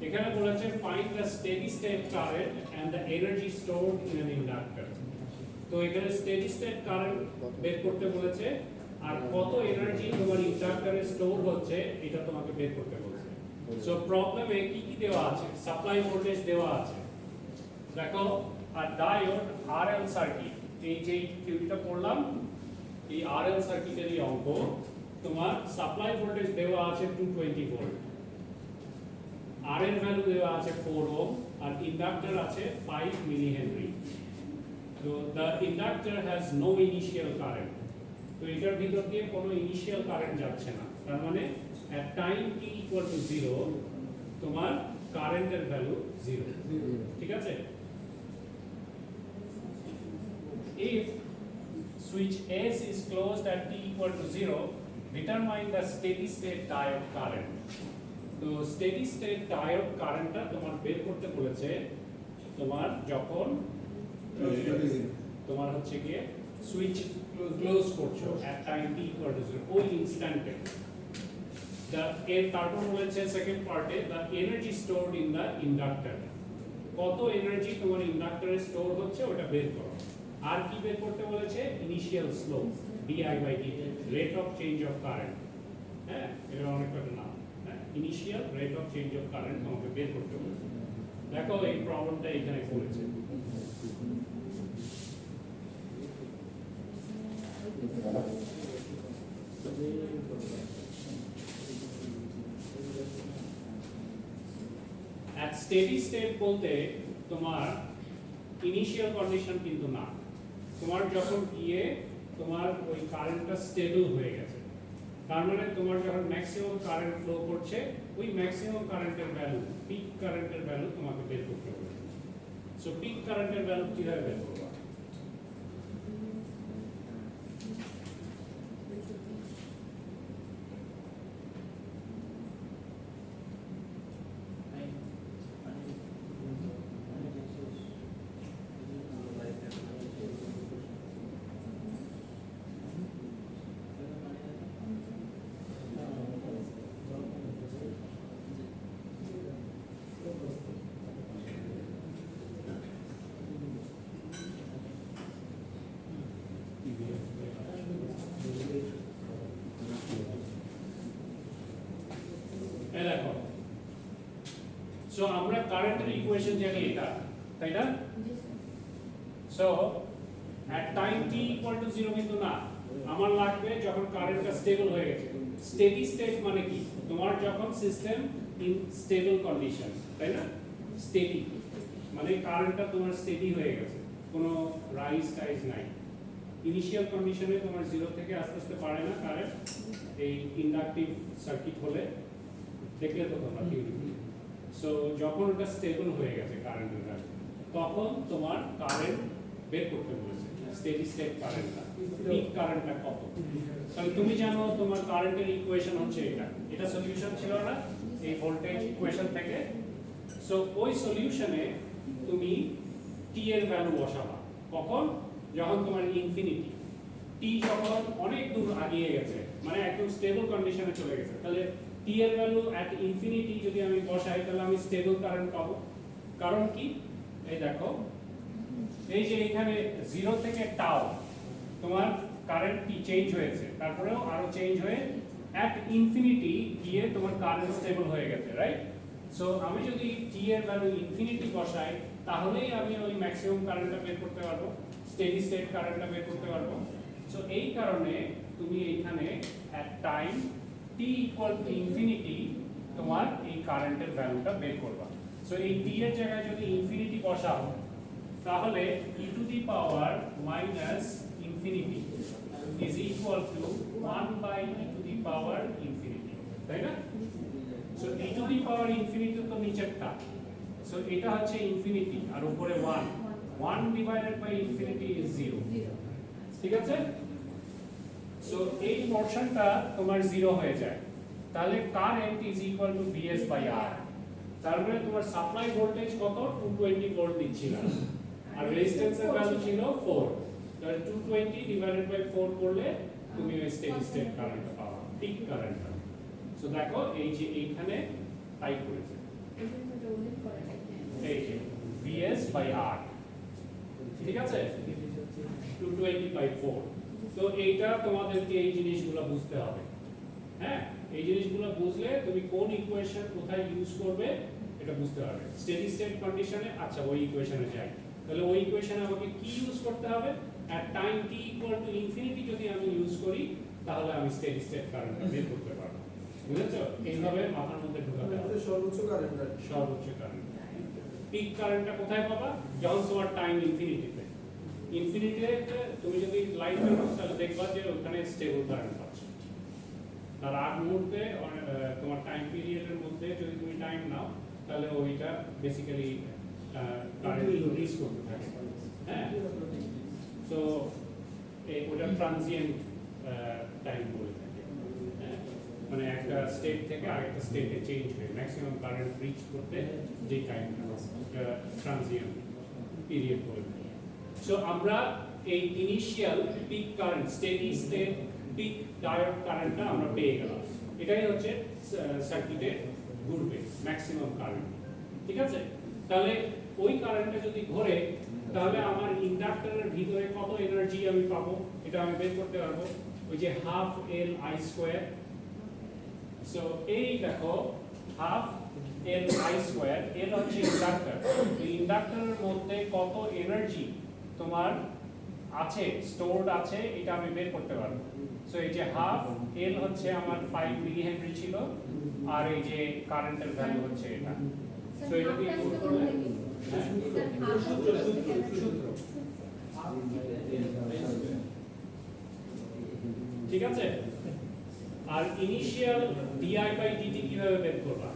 এখানে বলেছে find the steady state current and the energy stored in an inductor. তো এখানে স্টেডি স্টেট কারেন্ট বের করতে বলেছে আর কত এনার্জি তোমার ইন্ডাক্টরে স্টোর হচ্ছে এটা তোমাকে বের করতে বলেছে। সো প্রবলেমে কি কি দেওয়া আছে, সাপ্লাই ভোল্টেজ দেওয়া আছে। দেখো আর ডায়োড আরএল সার্কিট, এই যে থিওরিটা পড়লাম এই আরএল সার্কিটেরই অঙ্ক, তোমার সাপ্লাই ভোল্টেজ দেওয়া আছে 220 ভোল্ট, আর এর ভ্যালু দেওয়া আছে 4 ওহম আর ইন্ডাক্টর আছে 5 মিলি হেনরি। তো the inductor has no initial current, তো এটার ভিতর দিয়ে কোনো ইনিশিয়াল কারেন্ট যাচ্ছে না, তার মানে at time t equal to 0 তোমার কারেন্টের ভ্যালু 0, ঠিক আছে। If switch S is closed at t equal to 0, determine the steady state diode current. তো স্টেডি স্টেট ডায়োড কারেন্টটা তোমার বের করতে বলেছে তোমার যখন তোমার হচ্ছে গিয়ে সুইচ ক্লোজ করছো at time t equal to 0, ওই ইনস্ট্যান্টে। তারপর বলেছে সেকেন্ড পার্টে the energy stored in the inductor, কত এনার্জি তোমার ইন্ডাক্টরে স্টোর হচ্ছে ওটা বের করো। আর কি বের করতে বলেছে, initial slope di/dt, rate of change of current. হ্যাঁ, এটা অনেকটা নাম, initial rate of change of current তোমাকে বের করতে বলেছে। দেখো এই প্রবলেমটা এখানে করেছে। at steady state বলতে তোমার ইনিশিয়াল কন্ডিশন কিন্তু না, তোমার যখন গিয়ে তোমার ওই কারেন্টটা স্টেবল হয়ে গেছে, তার মানে তোমার যখন ম্যাক্সিমাম কারেন্ট ফ্লো করছে ওই ম্যাক্সিমাম কারেন্টের ভ্যালু, পিক কারেন্টের ভ্যালু তোমাকে বের করতে হবে। সো পিক কারেন্টের ভ্যালু কিভাবে বের করব? দেখো, সো আমরা কারেন্টের ইকুয়েশন জানি এটা, তাই না? So at time t equal to 0 কিন্তু না, আমার লাগবে যখন কারেন্টটা স্টেবল হয়ে গেছে। স্টেডি স্টেট মানে কি, তোমার যখন সিস্টেম ইন স্টেবল কন্ডিশন, তাই না? স্টেডি মানে কারেন্টটা তোমার স্টেডি হয়ে গেছে, কোনো রাইজ টাইজ নাই। ইনিশিয়াল কন্ডিশনে তোমার 0 থেকে আস্তে আস্তে বাড়ে না কারেন্ট, এই ইন্ডাকটিভ সার্কিট হলে দেখলে তো তোমরা থিওরি। সো যখন ওটা স্টেবল হয়ে গেছে কারেন্টের ভ্যালু, তখন তোমার কারেন্ট বের করতে বলেছে। স্টেডি স্টেট কারেন্টটা, পিক কারেন্টটা কত। তাহলে তুমি জানো তোমার কারেন্টের ইকুয়েশন হচ্ছে এটা সলিউশন ছিল না এই ভোল্টেজ ইকুয়েশন থেকে। সো ওই সলিউশনে তুমি টি এর ভ্যালু বসাবা কখন, যখন তোমার ইনফিনিটি, টি যখন অনেক দূর আগিয়ে গেছে মানে একদম স্টেবল কন্ডিশনে চলে গেছে, তাহলে টি এর ভ্যালু অ্যাট ইনফিনিটি যদি আমি বসাই তাহলে আমি স্টেবল কারেন্ট পাবো। কারণ কি, এই দেখো এই যে এখানে 0 থেকে টাউ তোমার কারেন্ট টি চেঞ্জ হয়েছে, তারপরেও আরো চেঞ্জ হয়ে অ্যাট ইনফিনিটি গিয়ে তোমার কারেন্ট স্টেবল হয়ে গেছে, রাইট। সো আমি যদি টি এর ভ্যালু ইনফিনিটি বসাই তাহলেই আমি ওই ম্যাক্সিমাম কারেন্টটা বের করতে পারবো, স্টেডি স্টেট কারেন্টটা বের করতে পারবো। সো এই কারণে তুমি এইখানে at time T equal to infinity তোমার এই কারেন্টের ভ্যালুটা বের করবা। সো এই টি এর জায়গায় যদি ইনফিনিটি বসাও তাহলে e to the power minus infinity is equal to 1 by e to the power infinity, তাই না? So e to the power infinity তো নিচেরটা, সো এটা হচ্ছে ইনফিনিটি আর উপরে 1 ডিভাইডেড বাই ইনফিনিটি ইজ 0, ঠিক আছে? সো এই পোরশনটা তোমার 0 হয়ে যায়, তাহলে current is equal to vs by r। তারপরে তোমার সাপ্লাই ভোল্টেজ কত, 220 ভোল্ট দিচ্ছিলাম আর রেজিস্ট্যান্সের ভ্যালু ছিল 4, তাহলে 220 ডিভাইডেড বাই 4 করলে তুমি ওই স্টেডি স্টেট কারেন্ট পাবা, পিক কারেন্ট। সো দেখো এই যে এইখানে তাই করেছে, এই যে vs বাই r, ঠিক আছে, 220 বাই 4। তো এইটা তোমাদেরকে এই জিনিসগুলো বুঝতে হবে, হ্যাঁ, এই জিনিসগুলো বুঝলে তুমি কোন ইকুয়েশন কোথায় ইউজ করবে এটা বুঝতে পারবে। স্টেডি স্টেট কন্ডিশনে আচ্ছা ওই ইকুয়েশনে যাই, তাহলে ওই ইকুয়েশনে আমাকে কি ইউজ করতে হবে, এট time t equal to infinity যদি আমি ইউজ করি তাহলে আমি স্টেডি স্টেট কারেন্টটা বের করতে পারবো, বুঝেছো? এইভাবে মাথার মধ্যে ঢোকাতে হবে। সর্বোচ্চ কারেন্ট সর্বোচ্চ কারেন্ট, পিক কারেন্টটা কোথায় পাবা, যখন তোমার টাইম ইনফিনিটিতে, ইনফিনিটিতে তুমি যদি লাইট করো তাহলে দেখবা যে ওখানে স্টেবল কারেন্ট পাচ্ছ। তার আগ মুহূর্তে তোমার টাইম পিরিয়ডের মধ্যে যদি তুমি টাইম নাও তাহলে ওইটা বেসিক্যালি কারেন্ট ইনক্রিজ করতে থাকে, হ্যাঁ। সো ওটা ট্রানজিয়েন্ট টাইম বলে থাকে, হ্যাঁ, মানে একটা স্টেট থেকে আরেকটা স্টেটে চেঞ্জ হয়ে ম্যাক্সিমাম কারেন্ট রিচ করতে যে টাইমটা ট্রানজিয়েন্ট পিরিয়ড বলে থাকে। সো আমরা এই initial peak current, steady state peak diode কারেন্টটা আমরা পেয়ে গেলাম, এটাই হচ্ছে সার্কিটে ঘুরবে ম্যাক্সিমাম কারেন্ট, ঠিক আছে? তাহলে ওই কারেন্টটা যদি ঘোরে তাহলে আমার ইন্ডাক্টরের ভিতরে কত এনার্জি আমি পাবো এটা আমি বের করতে পারবো, ওই যে half L I square. So এই দেখো হাফ এল আই স্কোয়ার, এল হচ্ছে ইন্ডাক্টর, এই ইন্ডাক্টরের মধ্যে কত এনার্জি তোমার আছে, স্টোরড আছে, এটা আমি বের করতে পারবো। সো এই যে হাফ এল হচ্ছে আমার 5 মিলি হেনরি ছিল আর এই যে কারেন্টের ভ্যালু হচ্ছে এটা। সো এটা দিয়ে গুণ করলে সূত্র, ঠিক আছে? আর ইনিশিয়াল ডিআই বাই ডিটি কিভাবে বের করবা?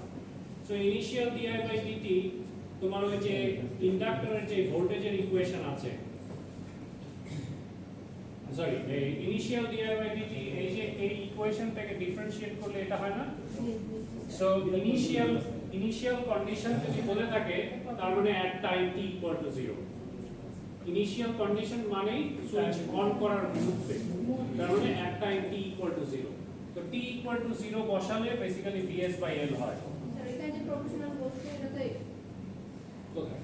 So initial DI by DT তোমার ওই যে ইন্ডাক্টরের যে ভোল্টেজের ইকুয়েশন আছে, সরি এই ইনিশিয়াল ডিআই বাই ডিটি এই যে এই ইকুয়েশন থেকে ডিফারেন্সিয়েট করলে এটা হয় না। সো ইনিশিয়াল কন্ডিশন যদি বলে থাকে তার মানে এট time t equal to 0, initial condition মানে সুইচ অন করার মুহূর্তে, তার মানে এট টাইম t ইকুয়াল টু 0। তো t ইকুয়াল টু 0 বসালে বেসিক্যালি vs বাই l হয়। স্যার এখানে যে প্রপোর্শনাল বলছে এটা তো কোথায়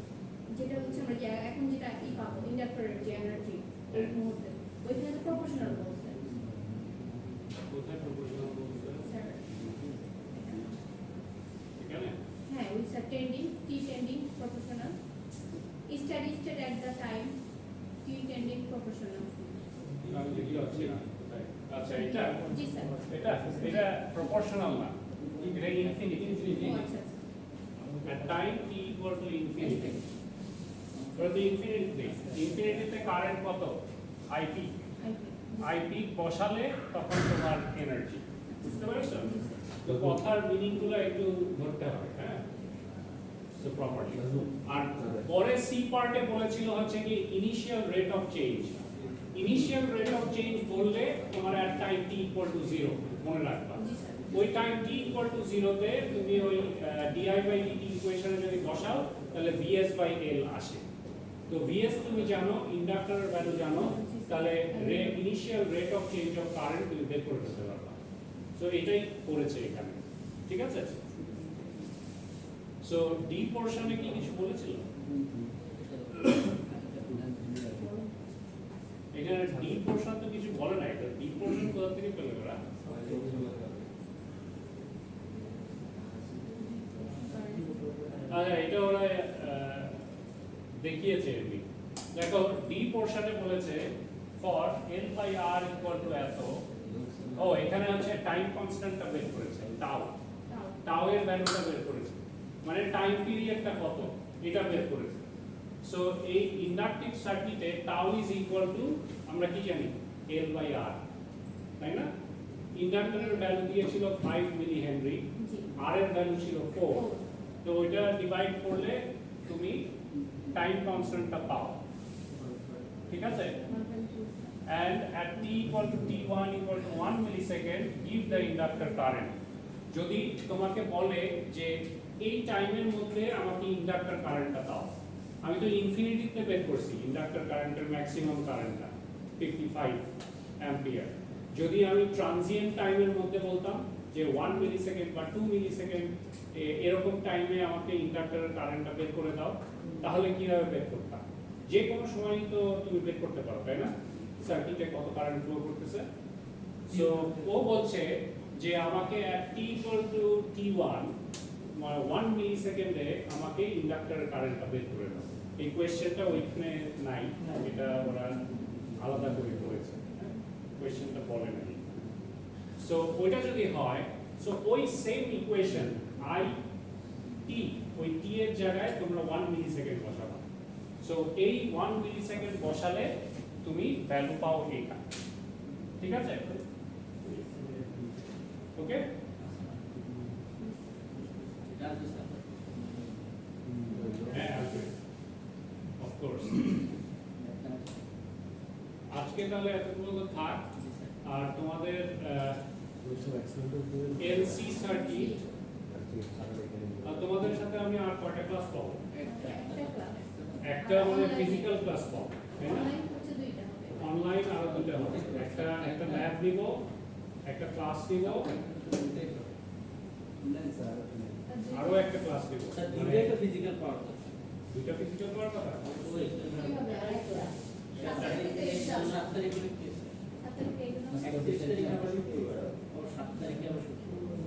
যেটা হচ্ছে আমরা যে এখন যেটা ই পাবো ইন্ডাক্টরের যে এনার্জি এই মুহূর্তে ওইখানে তো প্রপোর্শনাল বলছে কোথায় প্রপোর্শনাল বলতে স্যার এখানে হ্যাঁ with sir trending T trending proportional steady state at the time T trending proportional আমি দেখি হচ্ছে না কোথায়। আচ্ছা এটা জি স্যার এটা প্রপোর্শনাল না, এটা ইনফিনিটি। ও আচ্ছা at time t equal to infinity, প্রতি ইনফিনিটিতে কারেন্ট কত, ip, ip বসালে তখন তোমার এনার্জি, বুঝতে পারছো? তো কথার মিনিং গুলো একটু ধরতে হবে, হ্যাঁ, সো প্রপারলি। আর পরে সি পার্টে বলেছিল হচ্ছে কি initial rate of change, initial rate of change বললে তোমার এট টাইম t ইকুয়াল টু 0 মনে রাখবা। জি স্যার। ওই টাইম t ইকুয়াল টু 0 তে তুমি ওই di বাই dt ইকুয়েশনে যদি বসাও তাহলে vs বাই l আসে। তো vs তুমি জানো, ইন্ডাক্টরের ভ্যালু জানো, তাহলে initial rate of change of current তুমি বের করে ফেলতে পারবা। সো এটাই করেছে এখানে, ঠিক আছে? সো ডি পোরশনে কি কিছু বলেছিল? এখানে ডি পোরশন তো কিছু বলে না, এটা ডি পোরশন কোথা থেকে পেলে ওরা? আচ্ছা, এটা ওরা দেখিয়েছে এমনি। দেখো ডি পোরশনে বলেছে for l by r equal to এত। ও এখানে হচ্ছে টাইম কনস্ট্যান্টটা বের করেছে, টাউ টাউ এর ভ্যালুটা বের করেছে, মানে টাইম পিরিয়ডটা কত এটা বের করেছে। সো এই ইন্ডাকটিভ সার্কিটে টাউ ইজ ইকুয়াল টু আমরা কি জানি l বাই r, তাই না? ইন্ডাক্টরের ভ্যালু দিয়েছিল 5 মিলি হেনরি, জি। r এর ভ্যালু ছিল 4, তো ওইটা ডিভাইড করলে তুমি টাইম কনস্ট্যান্টটা পাও, ঠিক আছে? And at t equal to t1 equal to 1 millisecond give the inductor current. যদি তোমাকে বলে যে এই টাইমের মধ্যে আমাকে ইন্ডাক্টর কারেন্টটা দাও, আমি তো ইনফিনিটিতে বের করছি ইন্ডাক্টর কারেন্টের ম্যাক্সিমাম কারেন্টটা 55 অ্যাম্পিয়ার। যদি আমি ট্রানজিয়েন্ট টাইমের মধ্যে বলতাম যে 1 মিলিসেকেন্ড বা 2 মিলিসেকেন্ড এরকম টাইমে আমাকে ইন্ডাক্টরের কারেন্টটা বের করে দাও, তাহলে কিভাবে বের করতাম? যে কোনো সময়ই তো তুমি বের করতে পারো, তাই না? সার্কিটে কত কারেন্ট ফ্লো করতেছে। সো ও বলছে যে আমাকে at t equal to t1 মানে 1 মিলিসেকেন্ডে আমাকে ইন্ডাক্টরের কারেন্টটা বের করে দাও। এই কোশ্চেনটা ওইখানে নাই, এটা ওরা আলাদা করে করেছে, কোশ্চেনটা বলে নাই। সো ওইটা যদি হয়, সো ওই সেম ইকুয়েশন i t, ওই t এর জায়গায় তোমরা 1 মিলিসেকেন্ড বসাবা। সো এই 1 মিলিসেকেন্ড বসালে তুমি ভ্যালু পাও এটা, ঠিক আছে? ওকে, হ্যাঁ আসবে, অফ কোর্স। আজকে তাহলে এতগুলো থাক, আর তোমাদের এলসি সার্কিট, আর তোমাদের সাথে আমি আর কয়টা ক্লাস পাবো? একটা ক্লাস। একটা মানে ফিজিক্যাল ক্লাস পাবো, তাই না? অনলাইন হচ্ছে দুইটা হবে। অনলাইন আরো দুটো হবে, একটা ল্যাব নিব, একটা ক্লাস নিব, আরো একটা ক্লাস নিব। স্যার দুইটা ফিজিক্যাল পাওয়ার কথা। দুইটা ফিজিক্যাল করার কথা। ওই কি হবে আরেকটা? 7 তারিখে এক্সাম। 7 তারিখে কি? 7 তারিখে এক্সাম। 31 তারিখে আবার শুক্রবার। ও 7 তারিখে আবার শুক্রবার।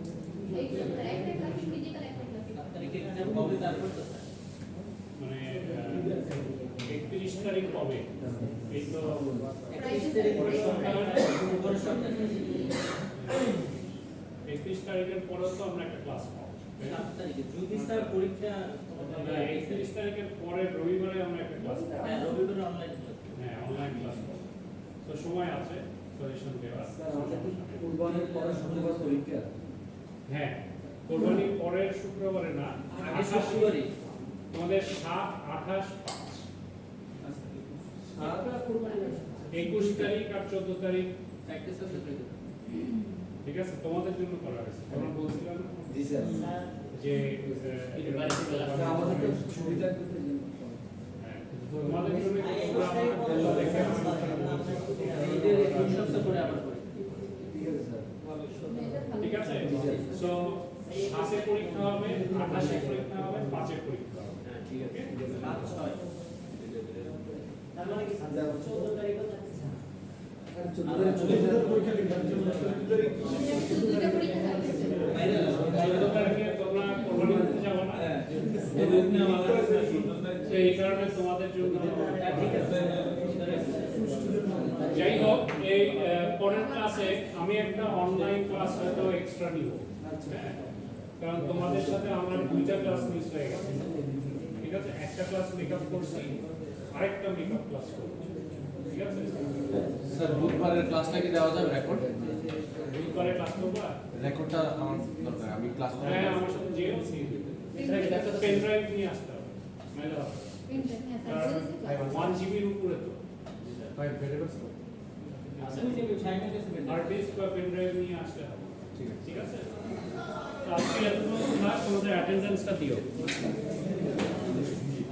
একটা ক্লাস ফিজিক্যাল, একটা ক্লাস 7 তারিখে এক্সাম হবে, তারপর তো স্যার মানে 31 তারিখ কবে? এই তো 31 তারিখ পরের সপ্তাহে না? পরের সপ্তাহে 31 তারিখের পরে তো আমরা একটা ক্লাস পাবো, তাই না? 7 তারিখে যদি স্যার পরীক্ষা না, 31 তারিখের পরে রবিবারে আমরা একটা ক্লাস পাবো। হ্যাঁ রবিবার অনলাইন ক্লাস। হ্যাঁ, অনলাইন ক্লাস পাবো। তো সময় আছে সলিউশন দেওয়ার। কুরবানির পরে শুক্রবার পরীক্ষা। হ্যাঁ, কোরবানির পরের শুক্রবারে না, আগে শুক্রবারই। তোমাদের 7, 28, 5, 21 তারিখ আর 14 তারিখ, প্র্যাকটিস আছে তো। ঠিক আছে? তোমাদের জন্য করা হয়েছে। তোমরা বলছিলাম না জি স্যার। যে আমাদের তো সুবিধা করতে হ্যাঁ, তোমাদের জন্য তোমরা আমার দেখে এইদের 2 সপ্তাহ পরে আবার করি। ঠিক আছে স্যার। ঠিক আছে? সো 7 এ পরীক্ষা হবে, 28 এ পরীক্ষা হবে, 5 এ পরীক্ষা হবে। হ্যাঁ ঠিক আছে। 5, 6 তার মানে কি 14 তারিখও থাকছে স্যার। 14 পরীক্ষা দিবেন। 14 তারিখ দুইটা পরীক্ষা থাকবে। বাইরে 14 তারিখে তোমরা কোরবানি দিতে যাবে না? হ্যাঁ তো এই কারণে তোমাদের জন্য ঠিক আছে। যাই হোক, এই পরের ক্লাসে আমি একটা অনলাইন ক্লাস হয়তো এক্সট্রা নিব, হ্যাঁ? কারণ তোমাদের সাথে আমার দুইটা ক্লাস মিস হয়ে গেছে, ঠিক আছে? একটা ক্লাস মেকআপ করছি, আরেকটা মেকআপ ক্লাস করব, ঠিক আছে? স্যার বুধবারের ক্লাসটা কি দেওয়া যাবে রেকর্ড? বুধবারে ক্লাস করবা? রেকর্ডটা আমার দরকার, আমি ক্লাস করব। হ্যাঁ, আমার সাথে যেও পেন ড্রাইভ নিয়ে আসতে হবে, নাহলে হবে না। হ্যাঁ স্যার বলেছে ক্লাস। 1 জিবির উপরে তো। ফাইল ভেরিয়েবলস হার্ড ডিস্ক বা পেন ড্রাইভ নিয়ে আসতে হবে। ঠিক আছে। ঠিক আছে? তো আজকে এতটুকু ক্লাস তোমাদের অ্যাটেন্ডেন্সটা দিও।